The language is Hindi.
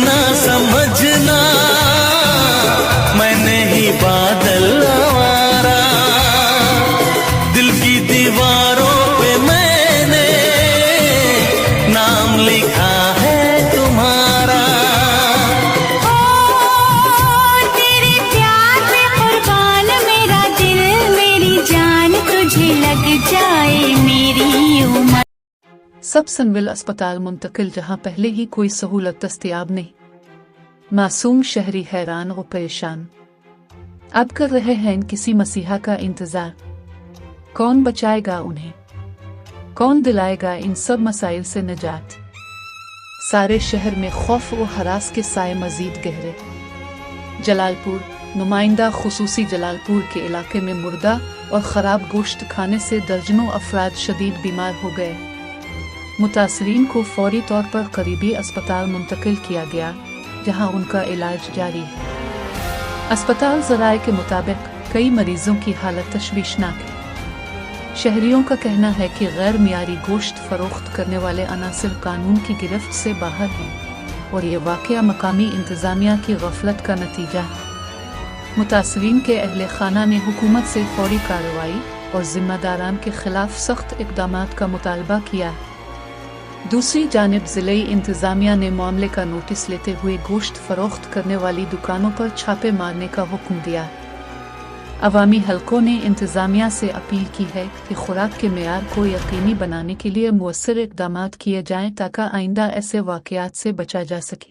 ना समझना, मैंने ही बादल आवारा, दिल की दीवारों पे मैंने नाम लिखा है तुम्हारा। ओ तेरे प्यार में कुर्बान मेरा दिल मेरी जान, तुझे लग जाए मेरी उम्र। सब सनविल अस्पताल मुंतकिल, जहां पहले ही कोई सहूलत दस्तयाब नहीं। मासूम शहरी हैरान और परेशान अब कर रहे हैं किसी मसीहा का इंतजार। कौन बचाएगा उन्हें, कौन दिलाएगा इन सब मसाइल से निजात। सारे शहर में खौफ और हरास के साए मजीद गहरे। जलालपुर नुमाइंदा खुसूसी जलालपुर के इलाके में मुर्दा और ख़राब गोश्त खाने से दर्जनों अफराद शदीद बीमार हो गए। मुतासरीन को फौरी तौर पर करीबी अस्पताल मुंतकिल किया गया, जहां उनका इलाज जारी है। अस्पताल ज़राए के मुताबिक कई मरीजों की हालत तशवीशनाक है। शहरियों का कहना है कि गैर मियारी गोश्त फरोख्त करने वाले अनासिर कानून की गिरफ्त से बाहर हैं और ये वाक़या मकामी इंतज़ामिया की गफलत का नतीजा है। मुतासरीन के अहले खाना ने हुकूमत से फौरी कार्रवाई और जिम्मेदारान के खिलाफ सख्त इक़दामात का मुतालबा किया है। दूसरी जानिब ज़िले इंतज़ामिया ने मामले का नोटिस लेते हुए गोश्त फरोख्त करने वाली दुकानों पर छापे मारने का हुक्म दिया। अवामी हलकों ने इंतज़ामिया से अपील की है कि खुराक के मेयार को यकीनी बनाने के लिए मुअस्सर इक़दामात किए जाएं ताकि आइंदा ऐसे वाक़यात से बचा जा सके।